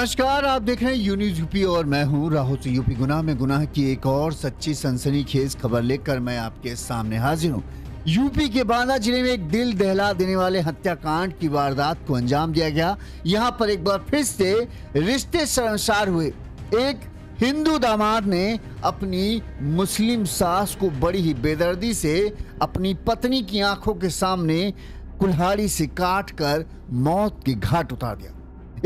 नमस्कार, आप देख रहे हैं यू न्यूज़ यूपी और मैं हूं राहुल से। यूपी गुनाह में गुनाह की एक और सच्ची सनसनीखेज खबर लेकर मैं आपके सामने हाजिर हूं। यूपी के बांदा जिले में एक दिल दहला देने वाले हत्याकांड की वारदात को अंजाम दिया गया। यहां पर एक बार फिर से रिश्ते शर्मसार हुए। एक हिंदू दामाद ने अपनी मुस्लिम सास को बड़ी ही बेदर्दी से अपनी पत्नी की आंखों के सामने कुल्हाड़ी से काटकर मौत के घाट उतार दिया।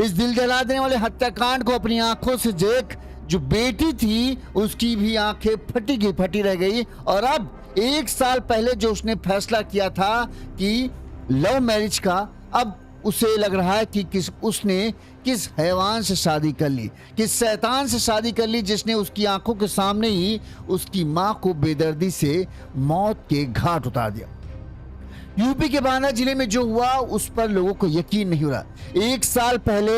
इस दिल दहला देने वाले हत्याकांड को अपनी आंखों से देख जो बेटी थी उसकी भी आंखें फटी रह गई। और अब 1 साल पहले जो उसने फैसला किया था कि लव मैरिज का, अब उसे लग रहा है कि उसने किस हैवान से शादी कर ली, किस शैतान से शादी कर ली, जिसने उसकी आंखों के सामने ही उसकी मां को बेदर्दी से मौत के घाट उतार दिया। यूपी के बांदा जिले में जो हुआ उस पर लोगों को यकीन नहीं हो रहा। 1 साल पहले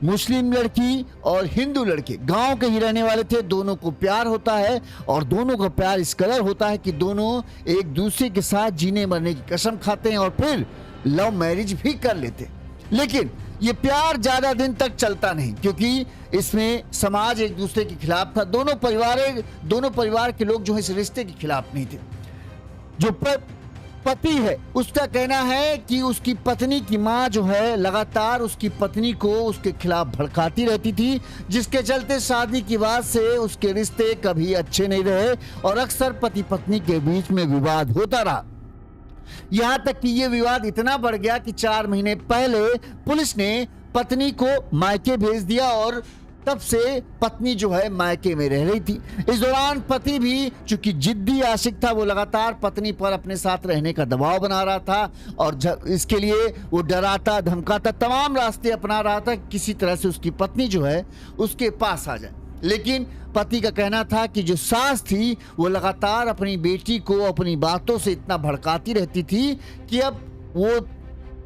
मुस्लिम लड़की और हिंदू लड़के गांव के ही रहने वाले थे। दोनों को प्यार होता है और दोनों का प्यार इस कदर होता है कि दोनों एक दूसरे के साथ जीने मरने की कसम खाते हैं और फिर लव मैरिज भी कर लेते। लेकिन ये प्यार ज्यादा दिन तक चलता नहीं, क्योंकि इसमें समाज एक दूसरे के खिलाफ था। दोनों परिवार के लोग जो है इस रिश्ते के खिलाफ नहीं थे। जो पति है उसका कहना है कि उसकी पत्नी की मां जो है लगातार उसकी पत्नी को उसके खिलाफ भड़काती रहती थी, जिसके चलते शादी के बाद से उसके रिश्ते कभी अच्छे नहीं रहे और अक्सर पति पत्नी के बीच में विवाद होता रहा। यहां तक कि यह विवाद इतना बढ़ गया कि 4 महीने पहले पुलिस ने पत्नी को मायके भेज दिया और तब से पत्नी जो है मायके में रह रही थी। इस दौरान पति भी चूंकि जिद्दी आशिक था, वो लगातार पत्नी पर अपने साथ रहने का दबाव बना रहा था और इसके लिए वो डराता धमकाता तमाम रास्ते अपना रहा था, किसी तरह से उसकी पत्नी जो है उसके पास आ जाए। लेकिन पति का कहना था कि जो सास थी वो लगातार अपनी बेटी को अपनी बातों से इतना भड़काती रहती थी कि अब वो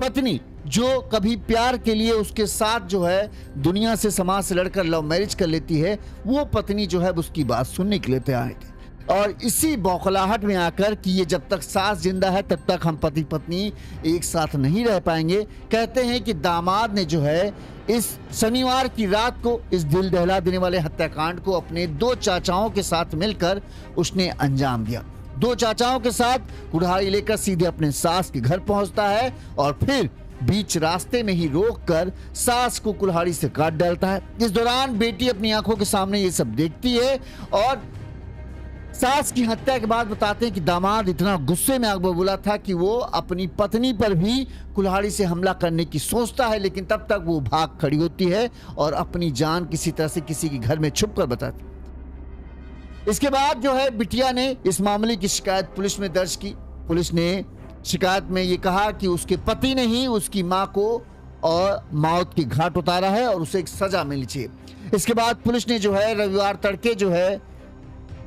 पत्नी जो कभी प्यार के लिए उसके साथ जो है दुनिया से समाज से लड़कर लव मैरिज कर लेती है, वो पत्नी जो है उसकी बात सुनने के लिए तैयार थी। और इसी बौखलाहट में आकर कि ये जब तक सास जिंदा है तब तक हम पति पत्नी एक साथ नहीं रह पाएंगे, कहते हैं कि दामाद ने जो है इस शनिवार की रात को इस दिल दहला देने वाले हत्याकांड को अपने 2 चाचाओं के साथ मिलकर उसने अंजाम दिया। 2 चाचाओं के साथ कुल्हाड़ी लेकर सीधे अपने सास के घर पहुंचता है और फिर बीच रास्ते में ही रोककर सास को कुल्हाड़ी से काट डालता है। इस दौरान बेटी अपनी आंखों के सामने ये सब देखती है और सास की हत्या के बाद बताते हैं कि दामाद इतना गुस्से में आग बबूला था कि वो अपनी पत्नी पर भी कुल्हाड़ी से हमला करने की सोचता है, लेकिन तब तक वो भाग खड़ी होती है और अपनी जान किसी तरह से किसी के घर में छुपकर बताती। इसके बाद जो है बिटिया ने इस मामले की शिकायत पुलिस में दर्ज की। पुलिस ने शिकायत में ये कहा कि उसके पति ने ही उसकी मां को और मौत के घाट उतारा है और उसे एक सजा मिलनी चाहिए। इसके बाद पुलिस ने जो है रविवार तड़के जो है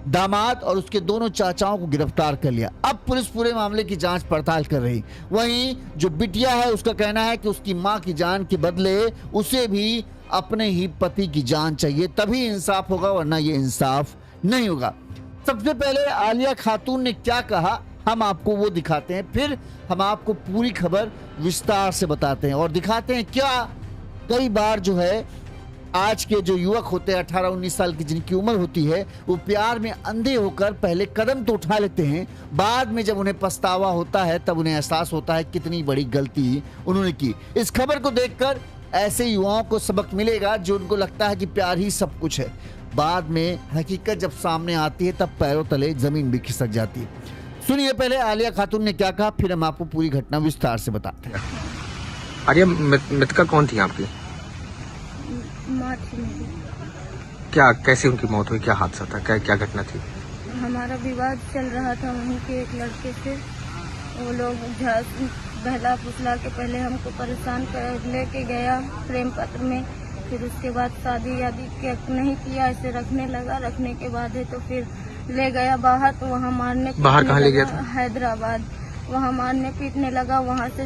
दामाद और उसके दोनों चाचाओं को गिरफ्तार कर लिया। अब पुलिस पूरे मामले की जांच पड़ताल कर रही। वहीं जो बिटिया है उसका कहना है कि उसकी मां की जान के बदले उसे भी अपने ही पति की जान चाहिए, तभी इंसाफ होगा, वरना ये इंसाफ नहीं होगा। सबसे पहले आलिया खातून ने क्या कहा हम आपको वो दिखाते हैं, फिर हम आपको पूरी खबर विस्तार से बताते हैं और दिखाते हैं क्या कई बार जो है आज के जो युवक होते हैं 18-19 साल की जिनकी उम्र होती है, वो प्यार में अंधे होकर पहले कदम तो उठा लेते हैं, बाद में जब उन्हें पछतावा होता है तब उन्हें एहसास होता है कितनी बड़ी गलती उन्होंने की। इस खबर को देखकर ऐसे युवाओं को सबक मिलेगा जो उनको लगता है कि प्यार ही सब कुछ है। बाद में हकीकत जब सामने आती है तब पैरों तले जमीन भी खिसक जाती है। सुनिए पहले आलिया खातून ने क्या कहा, फिर हम आपको पूरी घटना विस्तार से बताते हैं। आलिया, मृतका कौन थी आपकी? माँ थी मेरी। क्या कैसे उनकी मौत हुई, क्या हादसा था, क्या घटना थी? हमारा विवाद चल रहा था वहीं के एक लड़के से। वो लोग बहला फुसला के पहले हमको परेशान कर लेके गया प्रेम पत्र में, फिर उसके बाद शादी नहीं किया, ऐसे रखने लगा। रखने के बाद है तो फिर ले गया बाहर, तो वहाँ मारने बाहर कहाँ ले गया था? हैदराबाद। वहाँ मारने पीटने लगा। वहाँ से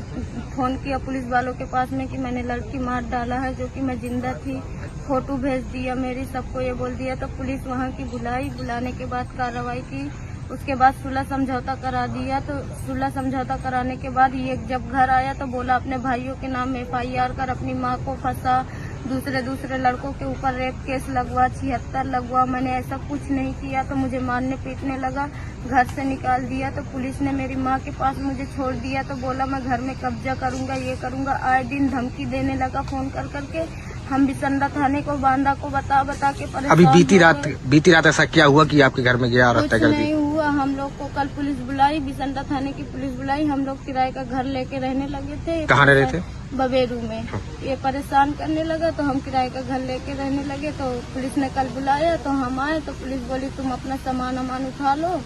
फोन किया पुलिस वालों के पास में कि मैंने लड़की मार डाला है, जो कि मैं जिंदा थी। फोटो भेज दिया मेरी, सबको ये बोल दिया। तो पुलिस वहाँ की बुलाने के बाद कार्रवाई की। उसके बाद सुलह समझौता करा दिया। तो सुलह समझौता कराने के बाद ये जब घर आया तो बोला अपने भाइयों के नाम FIR कर, अपनी माँ को फंसा, दूसरे लड़कों के ऊपर रेप केस लगवा, 76 लगवा। मैंने ऐसा कुछ नहीं किया। तो मुझे मारने पीटने लगा, घर से निकाल दिया। तो पुलिस ने मेरी माँ के पास मुझे छोड़ दिया। तो बोला मैं घर में कब्जा करूंगा, ये करूंगा। आए दिन धमकी देने लगा फोन कर करके। हम बिसंडा थाने को, बांदा को बता के परेशान अभी हो गए। बीती रात ऐसा क्या हुआ कि आपके घर में गया और कुछ हत्या कर दी? नहीं हुआ। हम लोग को कल पुलिस बुलाई, बिसंडा थाने की पुलिस बुलाई। हम लोग किराए का घर लेके रहने लगे थे। कहाँ रह रहे थे? बबेरू में। ये परेशान करने लगा तो हम किराए का घर लेके रहने लगे। तो पुलिस ने कल बुलाया तो हम आए तो पुलिस बोली तुम अपना सामान उठा लो।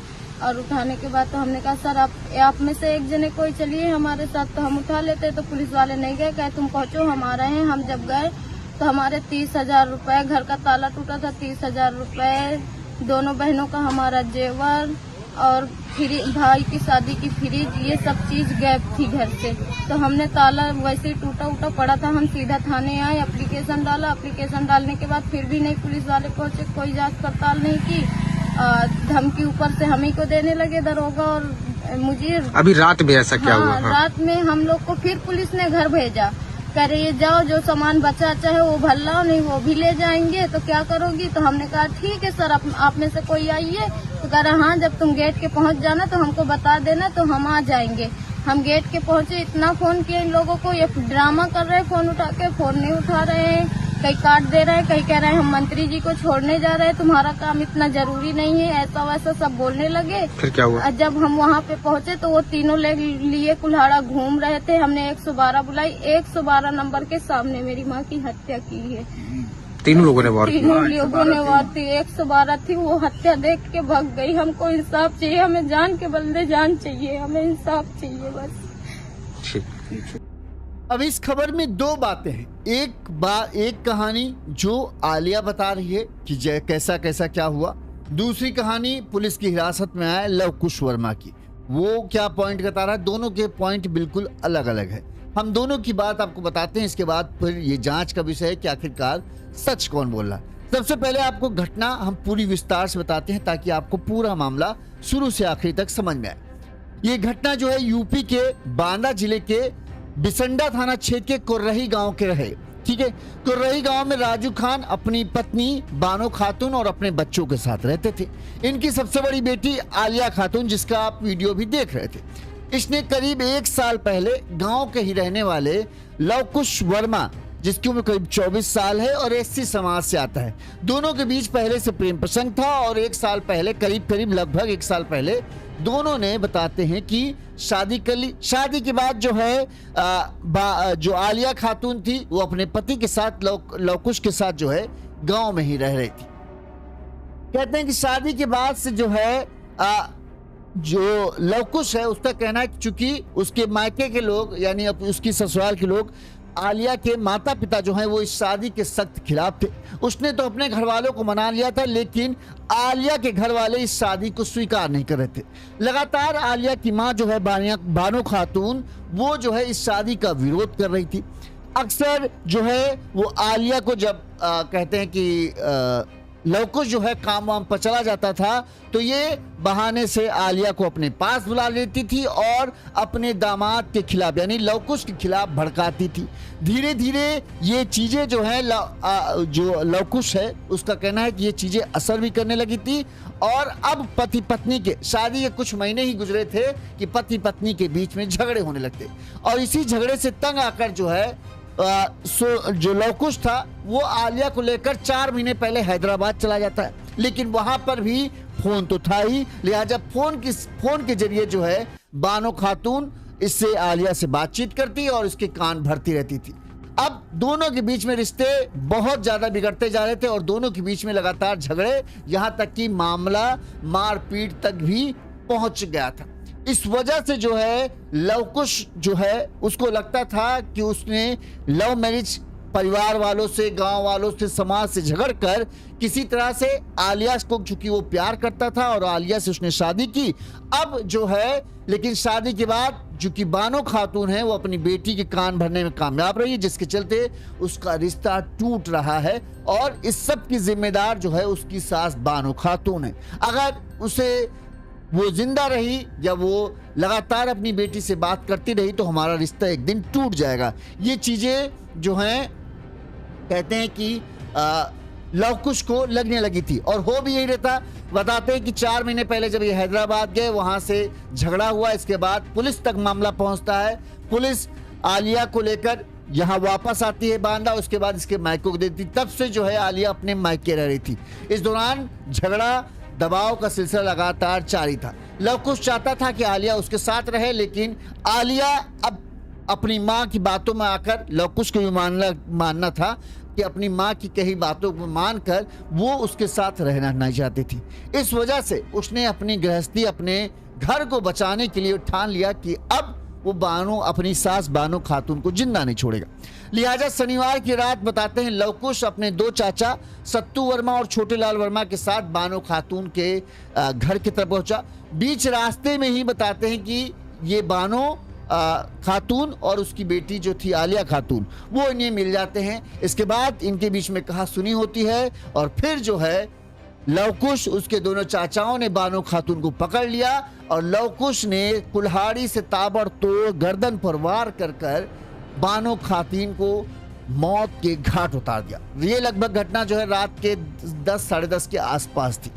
और उठाने के बाद तो हमने कहा सर आप में से एक जने कोई चलिए हमारे साथ, तो हम उठा लेते। तो पुलिस वाले नहीं गए, कहे तुम पहुंचो हम आ रहे हैं। हम जब गए तो हमारे 30,000 रुपए, घर का ताला टूटा था, 30,000 रुपए, दोनों बहनों का हमारा जेवर और भाई की शादी की फ्रिज, ये सब चीज गैप थी घर से। तो हमने ताला वैसे ही टूटा पड़ा था। हम सीधा थाने आए, एप्लीकेशन डाला। एप्लीकेशन डालने के बाद फिर भी नहीं पुलिस वाले पहुंचे, कोई जांच पड़ताल नहीं की। धमकी ऊपर से हम ही को देने लगे दरोगा और मुझीर। अभी रात में ऐसा क्या हुआ? हाँ। रात में हम लोग को फिर पुलिस ने घर भेजा, कह रहे ये जाओ जो सामान बचा चाहे वो भर लाओ, नहीं वो भी ले जाएंगे। तो क्या करोगी? तो हमने कहा ठीक है सर, आप में से कोई आइए। तो कह रहा हाँ जब तुम गेट के पहुंच जाना तो हमको बता देना तो हम आ जाएंगे। हम गेट के पहुंचे, इतना फोन किए इन लोगों को, ये ड्रामा कर रहे हैं, फोन उठा के फोन नहीं उठा रहे हैं, कहीं काट दे रहे हैं, कहीं कह रहे हैं हम मंत्री जी को छोड़ने जा रहे हैं, तुम्हारा काम इतना जरूरी नहीं है, ऐसा वैसा सब बोलने लगे। फिर क्या हुआ? जब हम वहाँ पे पहुँचे तो वो तीनों लिए कुल्हाड़ा घूम रहे थे। हमने 112 बुलाई, 112 नंबर के सामने मेरी माँ की हत्या की है। तीनों लोगों ने वार किया? तीनों लोगों ने वार थी, 112 थी। वो हत्या देख के भाग गई। हमको इंसाफ चाहिए, हमें जान के बदले जान चाहिए, हमें इंसाफ चाहिए बस। ठीक। अब इस खबर में दो बातें हैं। एक कहानी जो आलिया बता रही है कि कैसा कैसा क्या हुआ। दूसरी कहानी पुलिस की हिरासत में आए लव कुश वर्मा की, वो क्या पॉइंट बता रहा है। दोनों के पॉइंट बिल्कुल अलग अलग है। हम दोनों की बात आपको बताते हैं, इसके बाद फिर ये जांच का विषय है कि आखिरकार सच कौन बोल रहा है। सबसे पहले आपको घटना हम पूरी विस्तार से बताते हैं ताकि आपको पूरा मामला शुरू से आखिरी तक समझ में आए। ये घटना जो है यूपी के बांदा जिले के बिसंडा थाना क्षेत्र के कुर्रही गांव के रहे। ठीक है, कुर्रही गांव में राजू खान अपनी पत्नी बानो खातून और अपने बच्चों के साथ रहते थे। इनकी सबसे बड़ी बेटी आलिया खातून, जिसका आप वीडियो भी देख रहे थे, इसने करीब 1 साल पहले गांव के ही रहने वाले लवकुश वर्मा, जिसकी उम्र करीब 24 साल है और एससी समाज से आता है, दोनों के बीच पहले से प्रेम प्रसंग था। और 1 साल पहले, करीब लगभग 1 साल पहले, दोनों ने बताते हैं कि शादी कर ली। शादी के बाद जो है जो आलिया खातून थी वो अपने पति के साथ लवकुश के साथ जो है गांव में ही रह रही थी। कहते हैं कि शादी के बाद से जो है जो लवकुश है उसका कहना है कि चूंकि उसके मायके के लोग यानी उसकी ससुराल के लोग आलिया के माता पिता जो हैं वो इस शादी के सख्त खिलाफ थे। उसने तो अपने घर वालों को मना लिया था, लेकिन आलिया के घर वाले इस शादी को स्वीकार नहीं कर रहे थे। लगातार आलिया की मां जो है बानो खातून, वो जो है इस शादी का विरोध कर रही थी। अक्सर जो है वो आलिया को जब कहते हैं कि लवकुश जो है काम वाम पर चला जाता था तो ये बहाने से आलिया को अपने पास बुला लेती थी और अपने दामाद के खिलाफ यानी लवकुश के खिलाफ भड़काती थी। धीरे धीरे ये चीजें जो है जो लवकुश है उसका कहना है कि ये चीजें असर भी करने लगी थी। और अब पति पत्नी के शादी के कुछ महीने ही गुजरे थे कि पति पत्नी के बीच में झगड़े होने लगते और इसी झगड़े से तंग आकर जो है जो लवकुश था वो आलिया को लेकर 4 महीने पहले हैदराबाद चला जाता है। लेकिन वहां पर भी फोन तो था ही, लिहाजा फोन के जरिए जो है बानो खातून इससे आलिया से बातचीत करती और इसके कान भरती रहती थी। अब दोनों के बीच में रिश्ते बहुत ज्यादा बिगड़ते जा रहे थे और दोनों के बीच में लगातार झगड़े, यहां तक कि मामला मारपीट तक भी पहुंच गया था। इस वजह से जो है लवकुश जो है उसको लगता था कि उसने लव मैरिज परिवार वालों से, गांव वालों से, समाज से झगड़ कर किसी तरह से आलिया को, चूंकि वो प्यार करता था और आलिया से उसने शादी की, अब जो है लेकिन शादी के बाद चूंकि बानो खातून है वो अपनी बेटी के कान भरने में कामयाब रही, जिसके चलते उसका रिश्ता टूट रहा है और इस सब की जिम्मेदार जो है उसकी सास बानो खातून है। अगर उसे वो जिंदा रही या वो लगातार अपनी बेटी से बात करती रही तो हमारा रिश्ता एक दिन टूट जाएगा। ये चीजें जो हैं कहते हैं कि लव कुश को लगने लगी थी और हो भी यही रहता। बताते हैं कि 4 महीने पहले जब ये हैदराबाद गए, वहां से झगड़ा हुआ, इसके बाद पुलिस तक मामला पहुंचता है। पुलिस आलिया को लेकर यहाँ वापस आती है बांदा, उसके बाद इसके मायके को देती। तब से जो है आलिया अपने मायके रह रही थी। इस दौरान झगड़ा दबाव का सिलसिला लगातार जारी था। लव कुश चाहता था कि आलिया उसके साथ रहे, लेकिन आलिया अब अपनी माँ की बातों में आकर, लव कुश को भी मानना था कि अपनी माँ की कही बातों को मानकर वो उसके साथ रहना नहीं चाहती थी। इस वजह से उसने अपनी गृहस्थी, अपने घर को बचाने के लिए ठान लिया कि अब वो बानो, अपनी सास बानो खातून को जिंदा नहीं छोड़ेगा। लिहाजा शनिवार की रात बताते हैं लव कुश अपने 2 चाचा सत्तू वर्मा और छोटे लाल वर्मा के साथ बानो खातून के घर की तरफ पहुंचा। बीच रास्ते में ही बताते हैं कि ये बानो खातून और उसकी बेटी जो थी आलिया खातून, वो इन्हें मिल जाते हैं। इसके बाद इनके बीच में कहा सुनी होती है और फिर जो है लव कुश, उसके दोनों चाचाओं ने बानो खातून को पकड़ लिया और लव कुश ने कुल्हाड़ी से ताबड़तोड़ गर्दन पर वार कर बानो खातून को मौत के घाट उतार दिया। ये लगभग घटना जो है रात के 10 साढ़े 10 के आसपास थी।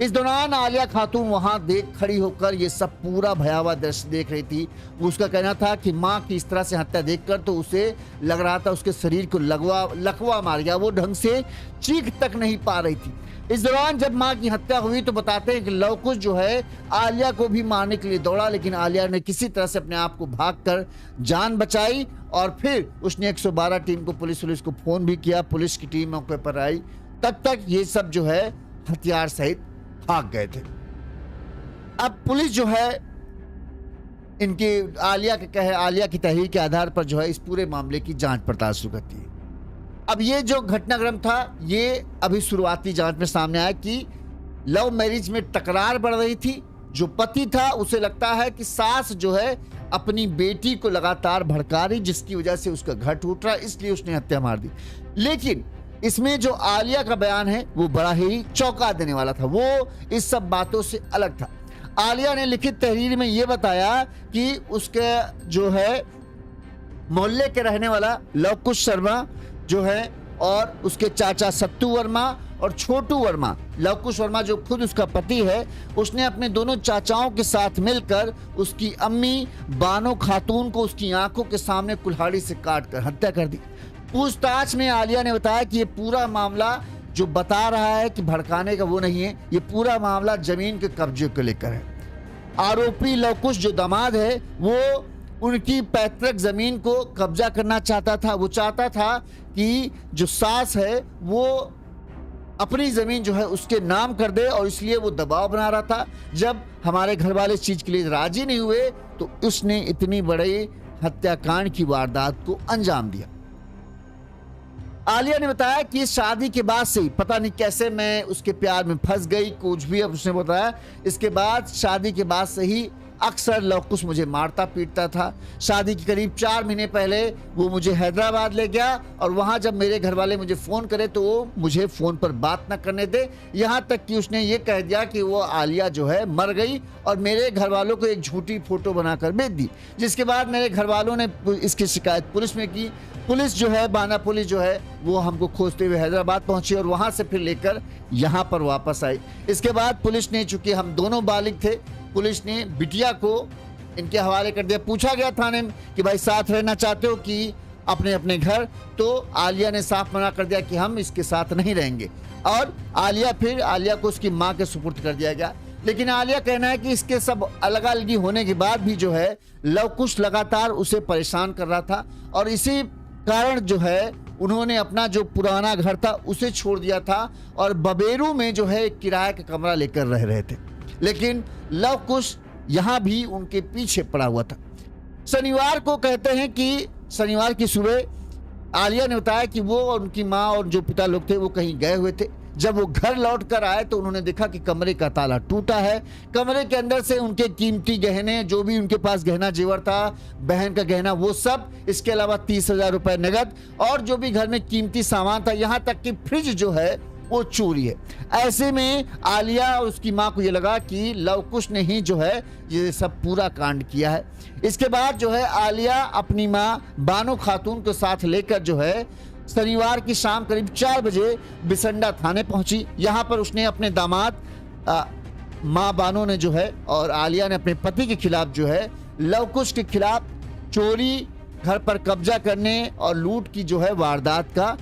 इस दौरान आलिया खातून वहां खड़ी होकर ये सब पूरा भयावह दृश्य देख रही थी। उसका कहना था कि मां की इस तरह से हत्या देखकर तो उसे लग रहा था उसके शरीर को लकवा मार गया, वो ढंग से चीख तक नहीं पा रही थी। इस दौरान जब मां की हत्या हुई तो बताते हैं कि लव कुश जो है आलिया को भी मारने के लिए दौड़ा, लेकिन आलिया ने किसी तरह से अपने आप को भागकर जान बचाई और फिर उसने 112 टीम को, पुलिस को फोन भी किया। पुलिस की टीम मौके पर आई। तब तक ये सब जो है हथियार सहित भाग गए थे। अब पुलिस जो है इनकी आलिया की तहरीर के आधार पर जो है इस पूरे मामले की जांच पड़ताल शुरू करती है। अब ये जो घटनाक्रम था, ये अभी शुरुआती जांच में सामने आया कि लव मैरिज में तकरार बढ़ रही थी। जो पति था उसे लगता है कि सास जो है अपनी बेटी को लगातार भड़का रही, जिसकी वजह से उसका घर टूट रहा, इसलिए उसने हत्या मार दी। लेकिन इसमें जो आलिया का बयान है वो बड़ा ही चौंका देने वाला था, वो इस सब बातों से अलग था। आलिया ने लिखित तहरीर में ये बताया कि उसके जो है मोहल्ले के रहने वाला लव कुश शर्मा जो है और उसके चाचा सत्तू वर्मा और छोटू वर्मा, लव कुश वर्मा जो खुद उसका पति है, उसने अपने दोनों चाचाओं के साथ मिलकर उसकी अम्मी बानो खातून को उसकी आंखों के सामने कुल्हाड़ी से काटकर हत्या कर दी। पूछताछ में आलिया ने बताया कि ये पूरा मामला जो बता रहा है कि भड़काने का वो नहीं है, ये पूरा मामला जमीन के कब्जे को लेकर है। आरोपी लव कुश जो दामाद है वो उनकी पैतृक जमीन को कब्जा करना चाहता था। वो चाहता था कि जो सास है वो अपनी जमीन जो है उसके नाम कर दे और इसलिए वो दबाव बना रहा था। जब हमारे घर वाले इस चीज के लिए राजी नहीं हुए तो उसने इतनी बड़ी हत्याकांड की वारदात को अंजाम दिया। आलिया ने बताया कि शादी के बाद से ही पता नहीं कैसे मैं उसके प्यार में फंस गई, कुछ भी। अब उसने बताया इसके बाद शादी के बाद से ही अक्सर लव कुश मुझे मारता पीटता था। शादी के करीब 4 महीने पहले वो मुझे हैदराबाद ले गया और वहां जब मेरे घर वाले मुझे फोन करे तो वो मुझे फोन पर बात न करने दे, यहां तक कि उसने ये कह दिया कि वो आलिया जो है मर गई और मेरे घर वालों को एक झूठी फोटो बनाकर भेज दी। जिसके बाद मेरे घर वालों ने इसकी शिकायत पुलिस में की। पुलिस जो है, बाना पुलिस जो है, वो हमको खोजते हुए हैदराबाद पहुंची और वहां से फिर लेकर यहाँ पर वापस आई। इसके बाद पुलिस ने, चूंकि हम दोनों बालिग थे, पुलिस ने बिटिया को इनके हवाले कर दिया। पूछा गया थाने में कि भाई साथ रहना चाहते हो कि अपने अपने घर, तो आलिया ने साफ मना कर दिया कि हम इसके साथ नहीं रहेंगे और आलिया को उसकी मां के सुपुर्द कर दिया गया। लेकिन आलिया कहना है कि इसके सब अलग अलगी होने के बाद भी जो है लव कुश लगातार उसे परेशान कर रहा था और इसी कारण जो है उन्होंने अपना जो पुराना घर था उसे छोड़ दिया था और बबेरू में जो है एक किराए का कमरा लेकर रह रहे थे। लेकिन लव कुश यहां भी उनके पीछे पड़ा हुआ था। शनिवार को कहते हैं कि शनिवार की सुबह आलिया ने बताया कि वो और उनकी माँ और जो पिता लोग थे वो कहीं गए हुए थे। जब वो घर लौट कर आए तो उन्होंने देखा कि कमरे का ताला टूटा है। कमरे के अंदर से उनके कीमती गहने, जो भी उनके पास गहना जेवर था, बहन का गहना, वो सब, इसके अलावा 30,000 रुपए नगद और जो भी घर में कीमती सामान था, यहाँ तक कि फ्रिज जो है वो चोरी है। ऐसे में आलिया और उसकी मां को ये लगा कि लव कुश ने ही जो है ये सब पूरा कांड किया है। इसके बाद जो है आलिया अपनी मां बानो खातून को साथ लेकर जो है शनिवार की शाम करीब 4 बजे बिसंडा थाने पहुंची। यहां पर उसने अपने दामाद मां बानो ने जो है और आलिया ने अपने पति के खिलाफ जो है लवकुश के खिलाफ चोरी, घर पर कब्जा करने और लूट की जो है वारदात का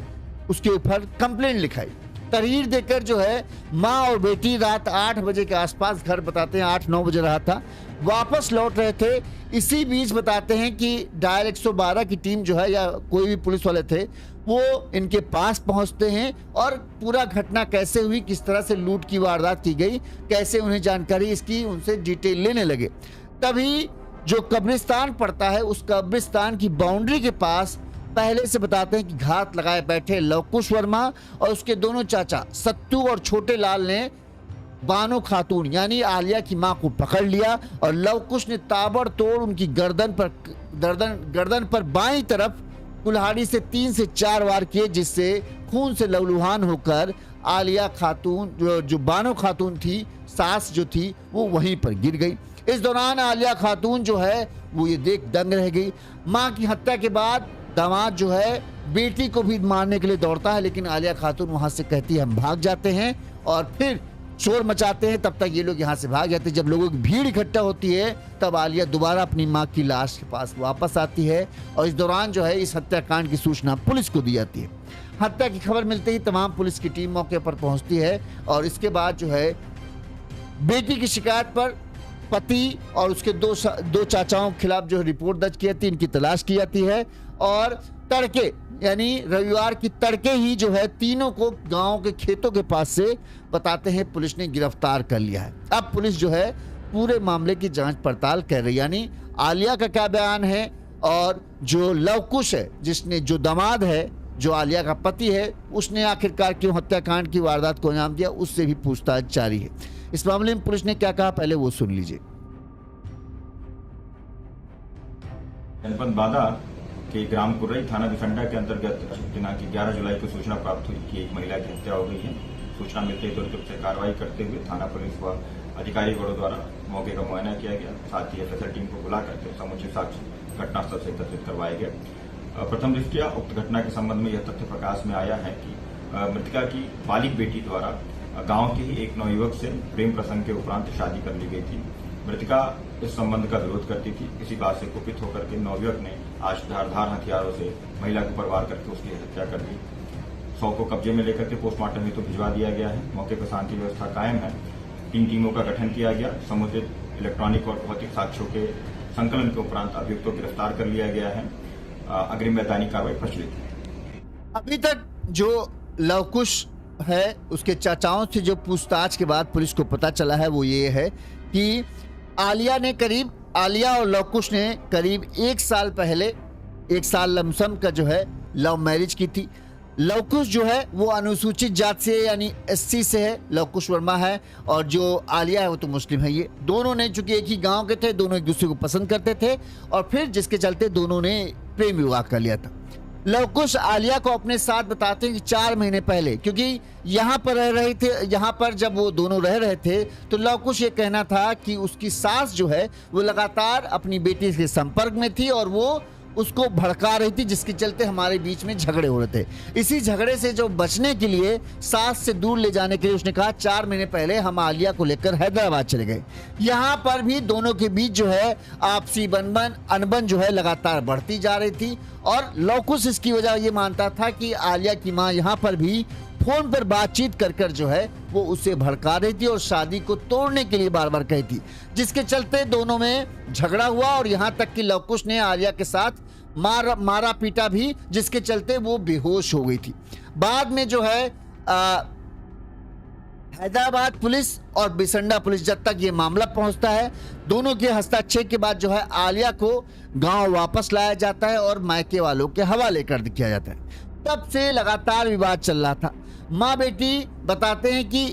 उसके ऊपर कंप्लेंट लिखाई। तहरीर देकर जो है मां और बेटी रात 8 बजे के आसपास, घर बताते हैं 8-9 बजे रहा था, वापस लौट रहे थे। इसी बीच बताते हैं कि डायल 112 की टीम जो है या कोई भी पुलिस वाले थे वो इनके पास पहुंचते हैं और पूरा घटना कैसे हुई, किस तरह से लूट की वारदात की गई, कैसे उन्हें जानकारी इसकी उनसे डिटेल लेने लगे। तभी जो कब्रिस्तान पड़ता है उस कब्रिस्तान की बाउंड्री के पास पहले से बताते हैं कि घात लगाए बैठे लवकुश वर्मा और उसके दोनों चाचा सत्तू और छोटे लाल ने बानो खातून यानी आलिया की मां को पकड़ लिया और लवकुश ने ताबड़तोड़ उनकी गर्दन पर बाईं तरफ कुल्हाड़ी से 3 से 4 वार किए, जिससे खून से लहूलुहान होकर आलिया खातून जो बानो खातून थी, सास जो थी, वो वहीं पर गिर गई। इस दौरान आलिया खातून जो है वो ये देख दंग रह गई। मां की हत्या के बाद दामाद जो है बेटी को भी मारने के लिए दौड़ता है, लेकिन आलिया खातून वहां से कहती है हम भाग जाते हैं और फिर शोर मचाते हैं। तब तक ये लोग यहाँ से भाग जाते हैं। जब लोगों की भीड़ इकट्ठा होती है तब आलिया दोबारा अपनी मां की लाश के पास वापस आती है और इस दौरान जो है इस हत्याकांड की सूचना पुलिस को दी जाती है। हत्या की खबर मिलते ही तमाम पुलिस की टीम मौके पर पहुंचती है और इसके बाद जो है बेटी की शिकायत पर पति और उसके दो चाचाओं के खिलाफ जो रिपोर्ट दर्ज की जाती है, इनकी तलाश की जाती है और तड़के यानी रविवार की तड़के ही जो है तीनों को गांव के खेतों के पास से बताते हैं पुलिस ने गिरफ्तार कर लिया है। अब पुलिस जो है पूरे मामले की जांच पड़ताल कर रही है, यानी आलिया का क्या बयान है और जो लवकुश है जिसने जो दामाद है जो आलिया का पति है उसने आखिरकार क्यों हत्याकांड की वारदात को अंजाम दिया, उससे भी पूछताछ जारी है। इस मामले में पुलिस ने क्या कहा पहले वो सुन लीजिए। जनपद बादा के ग्राम कुर्रई थाना बिसंडा के अंतर्गत दिनांक 11 जुलाई को सूचना प्राप्त हुई कि एक महिला की हत्या हो गई है। सूचना मिलते ही तुरंत से कार्रवाई करते हुए थाना पुलिस व अधिकारीगणों द्वारा मौके का मुआयना किया गया। साथ ही एफएसएल टीम को बुला करके समुचित साक्ष्य घटनास्थल से एकत्रित करवाए गए। प्रथम दृष्टया उक्त घटना के संबंध में यह तथ्य प्रकाश में आया है कि मृतका की बालिग बेटी द्वारा गांव के ही एक नवयुवक से प्रेम प्रसंग के उपरांत शादी कर ली गई थी। मृतका इस संबंध का विरोध करती थी। इसी बात से कुपित होकर के नवयुवक ने आज धारदार हथियारों से महिला को बर्बाद करके उसकी हत्या कर दी। शव को कब्जे में लेकर के पोस्टमार्टम हेतु भिजवा दिया गया है। मौके पर शांति व्यवस्था कायम है। 3 टीमों का गठन किया गया। समुचित इलेक्ट्रॉनिक और भौतिक साक्ष्यों के संकलन के उपरांत अभियुक्तों को गिरफ्तार कर लिया गया है। अग्रिम वैधानिक कार्रवाई प्रचलित है। अभी तक जो लवकुश है उसके चाचाओं से जो पूछताछ के बाद पुलिस को पता चला है वो ये है कि आलिया और लवकुश ने करीब 1 साल पहले 1 साल लमसम का जो है लव मैरिज की थी। लवकुश जो है वो अनुसूचित जात से यानी SC से है, लवकुश वर्मा है, और जो आलिया है वो तो मुस्लिम है। ये दोनों ने चूंकि एक ही गांव के थे, दोनों एक दूसरे को पसंद करते थे और फिर जिसके चलते दोनों ने प्रेम विवाह कर लिया था। लवकुश आलिया को अपने साथ बताते हैं कि 4 महीने पहले, क्योंकि यहाँ पर रह रहे थे, यहाँ पर जब वो दोनों रह रहे थे तो लवकुश ये कहना था कि उसकी सास जो है वो लगातार अपनी बेटी के संपर्क में थी और वो उसको भड़का रही थी, जिसके चलते हमारे बीच में झगड़े हो रहे थे। इसी झगड़े से जो बचने के लिए, सास से दूर ले जाने के लिए उसने कहा 4 महीने पहले हम आलिया को लेकर हैदराबाद चले गए। यहाँ पर भी दोनों के बीच जो है आपसी अनबन जो है लगातार बढ़ती जा रही थी और लवकुश इसकी वजह ये मानता था कि आलिया की माँ यहाँ पर भी फोन पर बातचीत कर जो है वो उसे भड़का रही थी और शादी को तोड़ने के लिए बार बार कही थी, जिसके चलते दोनों में झगड़ा हुआ और यहाँ तक कि लवकुश ने आलिया के साथ मारा पीटा भी, जिसके चलते वो बेहोश हो गई थी। बाद में जो है हैदराबाद पुलिस और बिसंडा पुलिस जब तक ये मामला पहुंचता है, दोनों के हस्तक्षेप के बाद जो है आलिया को गांव वापस लाया जाता है और मायके वालों के हवाले कर दिया जाता है। तब से लगातार विवाद चल रहा था। माँ बेटी बताते हैं कि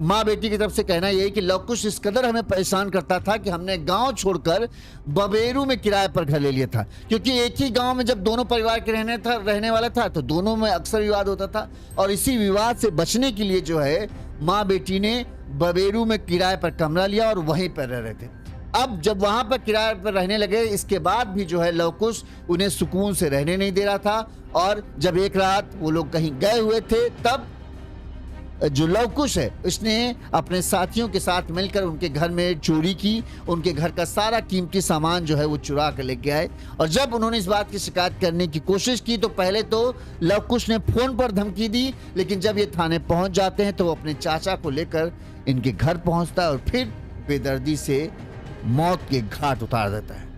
माँ बेटी की तरफ से कहना यही कि लवकुश इस कदर हमें परेशान करता था कि हमने गांव छोड़कर बबेरू में किराए पर घर ले लिया था, क्योंकि एक ही गांव में जब दोनों परिवार के रहने वाला था तो दोनों में अक्सर विवाद होता था और इसी विवाद से बचने के लिए जो है माँ बेटी ने बबेरू में किराए पर कमरा लिया और वहीं पर रह रहे थे। अब जब वहां पर किराए पर रहने लगे, इसके बाद भी जो है लव कुश उन्हें सुकून से रहने नहीं दे रहा था। और जब एक रात वो लोग कहीं गए हुए थे, तब जो लव कुश है उसने अपने साथियों के साथ मिलकर उनके घर में चोरी की। उनके घर का सारा कीमती सामान जो है वो चुरा कर लेके आए। और जब उन्होंने इस बात की शिकायत करने की कोशिश की तो पहले तो लव कुश ने फोन पर धमकी दी, लेकिन जब ये थाने पहुंच जाते हैं तो वो अपने चाचा को लेकर इनके घर पहुंचता है और फिर बेदर्दी से मौत के घाट उतार देता है।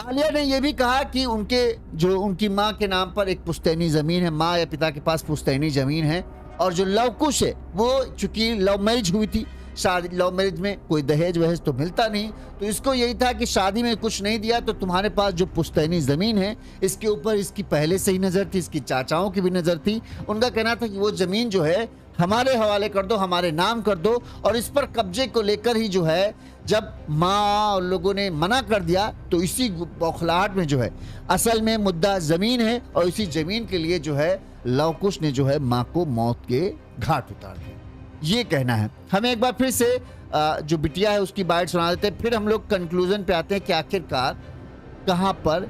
आलिया ने यह भी कहा कि उनकी मां के नाम पर एक पुश्तैनी जमीन है, मां या पिता के पास पुश्तैनी जमीन है। और जो लव कुश है वो चूंकि लव मैरिज हुई थी, शादी लव मैरिज में कोई दहेज वहेज तो मिलता नहीं, तो इसको यही था कि शादी में कुछ नहीं दिया तो तुम्हारे पास जो पुश्तैनी जमीन है इसके ऊपर इसकी पहले से ही नजर थी, इसकी चाचाओं की भी नजर थी। उनका कहना था कि वो जमीन जो है हमारे हवाले कर दो, हमारे नाम कर दो। और इस पर कब्जे को लेकर ही जो है जब माँ और लोगों ने मना कर दिया तो इसी बौखलाहट में जो है असल में मुद्दा जमीन है और इसी जमीन के लिए जो है लव कुश ने जो है माँ को मौत के घाट उतार दिया, ये कहना है। हमें एक बार फिर से जो बिटिया है उसकी बाइट सुना देते हैं, फिर हम लोग कंक्लूजन पे आते हैं कि आखिरकार कहाँ पर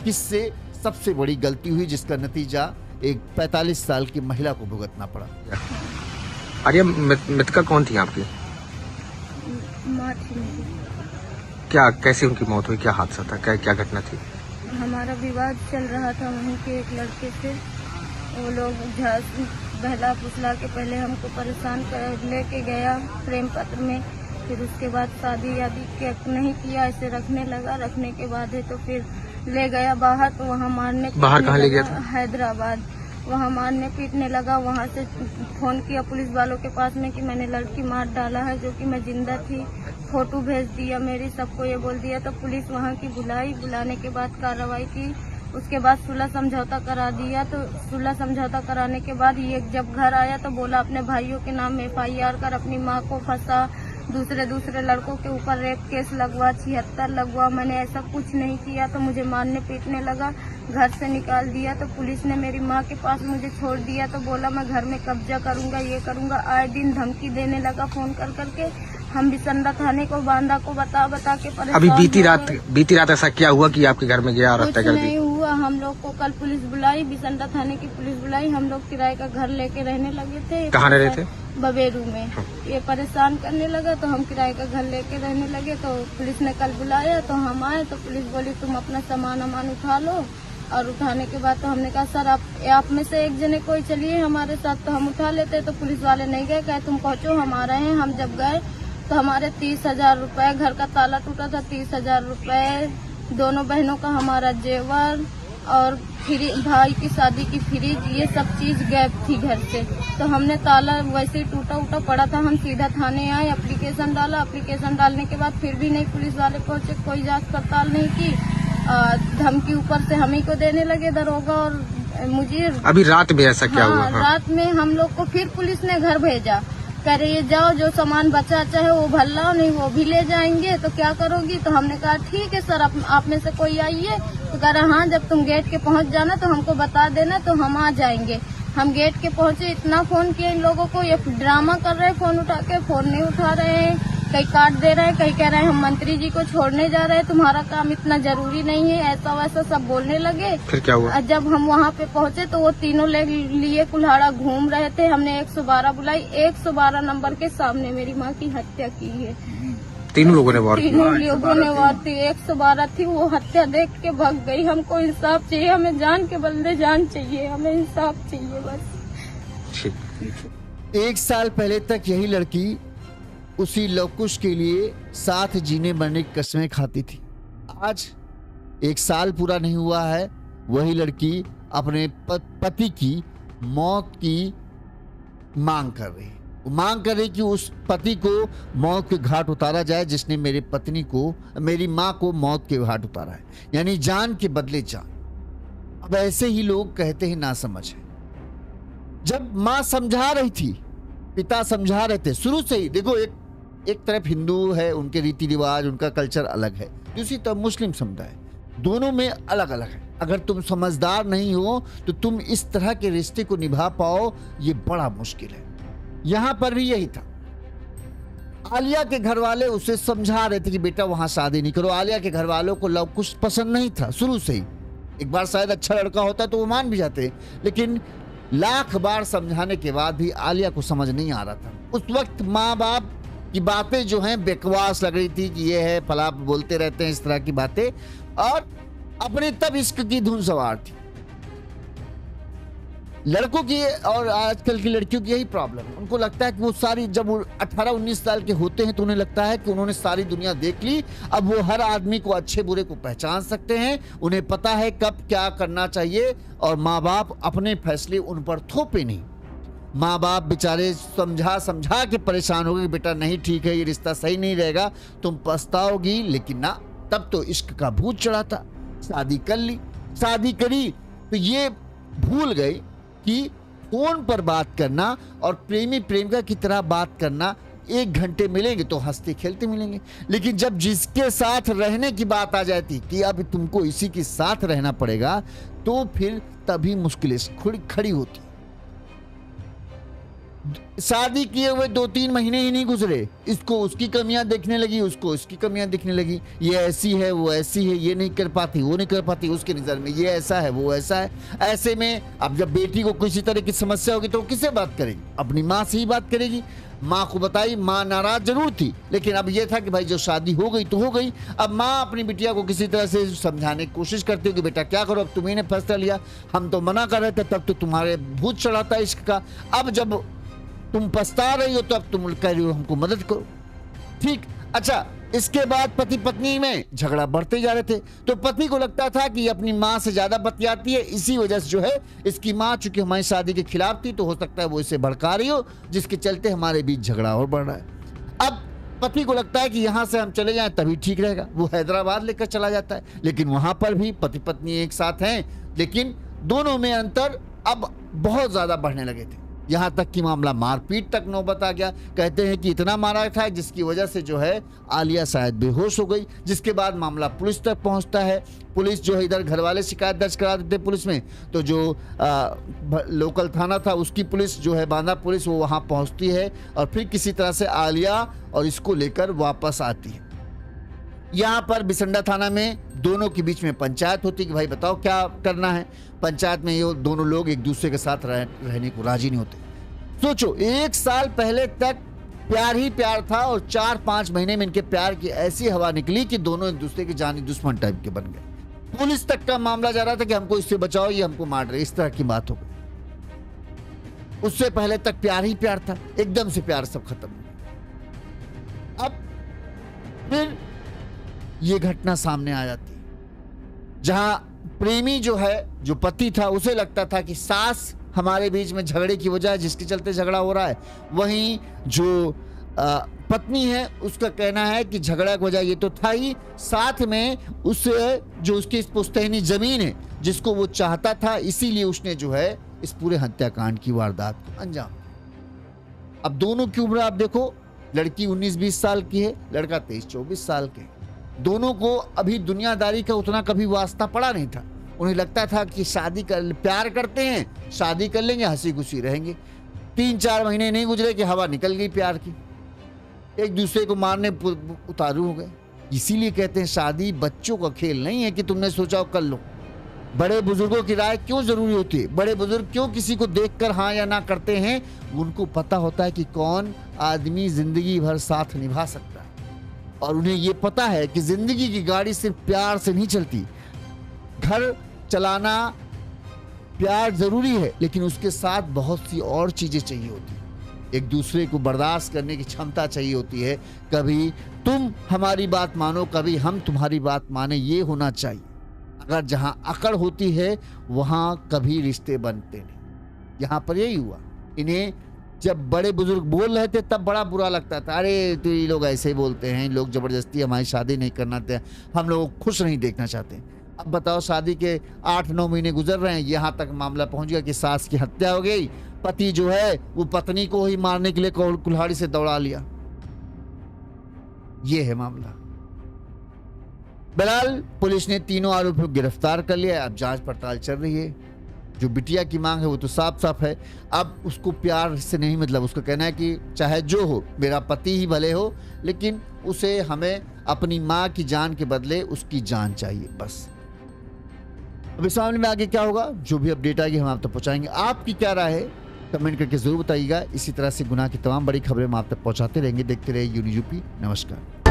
किससे सबसे बड़ी गलती हुई जिसका नतीजा एक 45 साल की महिला को भुगतना पड़ा। आर्या, मृतका कौन थी आपकी? माँ थी मेरी। क्या कैसे उनकी मौत हुई? क्या हादसा था? क्या घटना थी? हमारा विवाद चल रहा था वहीं के एक लड़के से। वो लोग बहला फुसला के पहले हमको परेशान कर लेके गया प्रेम पत्र में, फिर उसके बाद शादी नहीं किया, ऐसे रखने लगा। रखने के बाद है तो फिर ले गया बाहर, तो वहाँ मारने बाहर कहाँ ले गया था? हैदराबाद। वहाँ मारने पीटने लगा। वहाँ से फोन किया पुलिस वालों के पास में कि मैंने लड़की मार डाला है, जो कि मैं जिंदा थी। फोटो भेज दिया मेरी, सबको ये बोल दिया। तो पुलिस वहाँ की बुलाने के बाद कार्रवाई की। उसके बाद सुलह समझौता करा दिया। तो सुलह समझौता कराने के बाद ये जब घर आया तो बोला अपने भाइयों के नाम FIR कर अपनी माँ को फंसा, दूसरे लड़कों के ऊपर रेप केस लगवा, 76 लगवा। मैंने ऐसा कुछ नहीं किया। तो मुझे मारने पीटने लगा, घर से निकाल दिया। तो पुलिस ने मेरी माँ के पास मुझे छोड़ दिया। तो बोला मैं घर में कब्जा करूंगा, ये करूंगा। आए दिन धमकी देने लगा फोन कर करके। हम बिसंडा थाने को बांदा को बता के परेशान। अभी बीती रात ऐसा क्या हुआ कि आपके घर में गया और हत्या कर दी? नहीं हुआ। हम लोग को कल पुलिस बुलाई, बिसंडा थाने की पुलिस बुलाई। हम लोग किराए का घर लेके रहने लगे थे। कहाँ रह रहे थे? बबेरू में। ये परेशान करने लगा तो हम किराए का घर लेके रहने लगे। तो पुलिस ने कल बुलाया तो हम आए तो पुलिस बोली तुम अपना सामान उठा लो। और उठाने के बाद तो हमने कहा सर आप में से एक जने कोई चलिए हमारे साथ, तो हम उठा लेते। तो पुलिस वाले नहीं गए, कहे तुम पहुँचो हम आ रहे हैं। हम जब गए तो हमारे 30,000 रुपए, घर का ताला टूटा था, 30,000 रुपए, दोनों बहनों का हमारा जेवर और भाई की शादी की फ्रिज, ये सब चीज गायब थी घर से। तो हमने ताला वैसे ही टूटा पड़ा था। हम सीधा थाने आए, एप्लीकेशन डाला। एप्लीकेशन डालने के बाद फिर भी नहीं पुलिस वाले पहुंचे, कोई जांच पड़ताल नहीं की। धमकी ऊपर से हम ही को देने लगे दरोगा और मुझे। अभी रात में ऐसा क्या हुआ? रात में हम लोग को फिर पुलिस ने घर भेजा, कह रही है जाओ जो सामान बचा चाहे वो भर लाओ, नहीं वो भी ले जाएंगे। तो क्या करोगी? तो हमने कहा ठीक है सर, आप में से कोई आइए। तो कह रहा हाँ जब तुम गेट के पहुंच जाना तो हमको बता देना तो हम आ जाएंगे। हम गेट के पहुंचे, इतना फोन किए इन लोगों को, ये ड्रामा कर रहे हैं, फोन उठा के फोन नहीं उठा रहे हैं, कहीं काट दे रहे हैं, कहीं कह रहे हैं हम मंत्री जी को छोड़ने जा रहे हैं, तुम्हारा काम इतना जरूरी नहीं है, ऐसा वैसा सब बोलने लगे। फिर क्या हुआ? जब हम वहाँ पे पहुँचे तो वो तीनों लिए कुल्हाड़ा घूम रहे थे। हमने 112 बुलाई, 112 नंबर के सामने मेरी माँ की हत्या की है। तीनों लोगों ने वार किया? तीनों लोगों ने वार थी, 112 थी। वो हत्या देख के भाग गई। हमको इंसाफ चाहिए, हमें जान के बदले जान चाहिए, हमें इंसाफ चाहिए बस। 1 साल पहले तक यही लड़की उसी लव कुश के लिए साथ जीने मरने की कस्में खाती थी। आज 1 साल पूरा नहीं हुआ है, वही लड़की अपने पति की मौत की मांग कर रही है। वो मांग कर रही कि उस पति को मौत के घाट उतारा जाए जिसने मेरी माँ को मौत के घाट उतारा है, यानी जान के बदले जान। अब ऐसे ही लोग कहते हैं ना समझ है। जब माँ समझा रही थी, पिता समझा रहे थे शुरू से ही। देखो एक तरफ हिंदू है, उनके रीति रिवाज, उनका कल्चर अलग है, दूसरी तरफ मुस्लिम समुदाय, दोनों में अलग अलग है। अगर तुम समझदार नहीं हो तो तुम इस तरह के रिश्ते को निभा पाओ, ये बड़ा मुश्किल है। यहां पर भी यही था। आलिया के घर वाले उसे समझा रहे थे कि बेटा वहां शादी नहीं करो। आलिया के घर वालों को लव कुछ पसंद नहीं था शुरू से ही। एक बार शायद अच्छा लड़का होता तो वो मान भी जाते, लेकिन लाख बार समझाने के बाद भी आलिया को समझ नहीं आ रहा था। उस वक्त माँ बाप की बातें जो हैं बेकवास लग रही थी कि ये है फला, बोलते रहते हैं इस तरह की बातें, और अपने तब इश्क की धुन सवार थी। लड़कों की और आजकल की लड़कियों की यही प्रॉब्लम है। उनको लगता है कि वो सारी, जब वो 18-19 साल के होते हैं तो उन्हें लगता है कि उन्होंने सारी दुनिया देख ली, अब वो हर आदमी को, अच्छे बुरे को पहचान सकते हैं, उन्हें पता है कब क्या करना चाहिए, और माँ बाप अपने फैसले उन पर थोपे नहीं। माँ बाप बेचारे समझा समझा के परेशान हो गए, बेटा नहीं ठीक है, ये रिश्ता सही नहीं रहेगा, तुम पछताओगी। लेकिन ना, तब तो इश्क का भूत चढ़ा था। शादी कर ली, शादी करी तो ये भूल गई कि फोन पर बात करना और प्रेमी प्रेमिका की तरह बात करना, 1 घंटे मिलेंगे तो हंसते खेलते मिलेंगे, लेकिन जब जिसके साथ रहने की बात आ जाती कि अब तुमको इसी के साथ रहना पड़ेगा, तो फिर तभी मुश्किलें खड़ी होती। शादी किए हुए 2-3 महीने ही नहीं गुजरे, इसको उसकी कमियां देखने लगी, उसको इसकी कमियां दिखने लगी। ये ऐसी है, वो ऐसी है, ये नहीं कर पाती, वो नहीं कर पाती, उसके नज़र में ये ऐसा है, वो ऐसा है। ऐसे में अब जब बेटी को किसी तरह की समस्या होगी तो वो किससे बात करेगी? अपनी माँ से ही बात करेगी। माँ को बताई, माँ नाराज जरूर थी, लेकिन अब ये था कि भाई जो शादी हो गई तो हो गई। अब माँ अपनी बिटिया को किसी तरह से समझाने की कोशिश करती हो कि बेटा क्या करो, अब तुम्ही ने फैसला लिया, हम तो मना कर रहे थे, तब तो तुम्हारे भूत चढ़ा था इश्क का, अब जब तुम पछता रही हो तो अब तुम कह रही हो हमको मदद करो। ठीक, अच्छा, इसके बाद पति पत्नी में झगड़ा बढ़ते जा रहे थे, तो पति को लगता था कि अपनी माँ से ज्यादा बतियाती है, इसी वजह से जो है इसकी माँ चूंकि हमारी शादी के खिलाफ थी, तो हो सकता है वो इसे भड़का रही हो, जिसके चलते हमारे बीच झगड़ा और बढ़ रहा है। अब पति को लगता है कि यहाँ से हम चले जाएं तभी ठीक रहेगा, वो हैदराबाद लेकर चला जाता है, लेकिन वहां पर भी पति पत्नी एक साथ हैं, लेकिन दोनों में अंतर अब बहुत ज्यादा बढ़ने लगे थे। यहाँ तक कि मामला मारपीट तक नौबत आ गया। कहते हैं कि इतना मारा था जिसकी वजह से जो है आलिया शायद बेहोश हो गई, जिसके बाद मामला पुलिस तक पहुँचता है। पुलिस जो है, इधर घर वाले शिकायत दर्ज करा देते पुलिस में, तो जो लोकल थाना था उसकी पुलिस जो है, बांदा पुलिस, वो वहाँ पहुँचती है और फिर किसी तरह से आलिया और इसको लेकर वापस आती है। यहाँ पर बिसंडा थाना में दोनों के बीच में पंचायत होती कि भाई बताओ क्या करना है। पंचायत में ये दोनों लोग एक दूसरे के साथ रहने को राजी नहीं होते। सोचो, 1 साल पहले तक प्यार ही प्यार था और 4-5 महीने में इनके प्यार की ऐसी हवा निकली कि दोनों एक दूसरे के जानी दुश्मन टाइप के बन गए। पुलिस तक का मामला जा रहा था कि हमको इससे बचाओ, ये हमको मार रहे, इस तरह की बात हो गई। उससे पहले तक प्यार ही प्यार था, एकदम से प्यार सब खत्म हो गया। अब फिर ये घटना सामने आ जाती है, जहां प्रेमी जो है, जो पति था, उसे लगता था कि सास हमारे बीच में झगड़े की वजह जिसके चलते झगड़ा हो रहा है। वहीं जो पत्नी है उसका कहना है कि झगड़ा की वजह ये तो था ही, साथ में उससे जो उसकी पुश्तैनी जमीन है जिसको वो चाहता था, इसीलिए उसने जो है इस पूरे हत्याकांड की वारदात को अंजाम दिया। अब दोनों की उम्र आप देखो, लड़की 19-20 साल की है, लड़का 23-24 साल के। दोनों को अभी दुनियादारी का उतना कभी वास्ता पड़ा नहीं था। उन्हें लगता था कि शादी कर, प्यार करते हैं, शादी कर लेंगे, हंसी खुशी रहेंगे। 3-4 महीने नहीं गुजरे कि हवा निकल गई प्यार की, एक दूसरे को मारने उतारू हो गए। इसीलिए कहते हैं शादी बच्चों का खेल नहीं है कि तुमने सोचा कर लो। बड़े बुजुर्गों की राय क्यों जरूरी होती है? बड़े बुजुर्ग क्यों किसी को देखकर हाँ या ना करते हैं? उनको पता होता है कि कौन आदमी जिंदगी भर साथ निभा सकता है, और उन्हें ये पता है कि जिंदगी की गाड़ी सिर्फ प्यार से नहीं चलती। घर चलाना प्यार जरूरी है, लेकिन उसके साथ बहुत सी और चीजें चाहिए होती है। एक दूसरे को बर्दाश्त करने की क्षमता चाहिए होती है। कभी तुम हमारी बात मानो, कभी हम तुम्हारी बात माने, ये होना चाहिए। अगर जहां अकड़ होती है वहां कभी रिश्ते बनते नहीं। यहाँ पर यही हुआ। इन्हें जब बड़े बुजुर्ग बोल रहे थे तब बड़ा बुरा लगता था, अरे तो ये लोग ऐसे ही बोलते हैं, लोग जबरदस्ती हमारी शादी नहीं करना चाहते, हम लोगों को खुश नहीं देखना चाहते। अब बताओ, शादी के 8-9 महीने गुजर रहे हैं, यहाँ तक मामला पहुंच गया कि सास की हत्या हो गई। पति जो है वो पत्नी को ही मारने के लिए कुल्हाड़ी से दौड़ा लिया। ये है मामला। बहरहाल पुलिस ने तीनों आरोपियों को गिरफ्तार कर लिया। अब जांच पड़ताल चल रही है। जो बिटिया की मांग है वो तो साफ साफ है। अब उसको प्यार से नहीं, मतलब उसका कहना है कि चाहे जो हो, मेरा पति ही भले हो, लेकिन उसे हमें अपनी माँ की जान के बदले उसकी जान चाहिए बस। अब इस मामले में आगे क्या होगा, जो भी अपडेट आएगी हम आप तक पहुंचाएंगे। आपकी क्या राय है कमेंट करके जरूर बताइएगा। इसी तरह से गुनाह की तमाम बड़ी खबरें हम आप तक पहुंचाते रहेंगे। देखते रहिए यूपी। नमस्कार।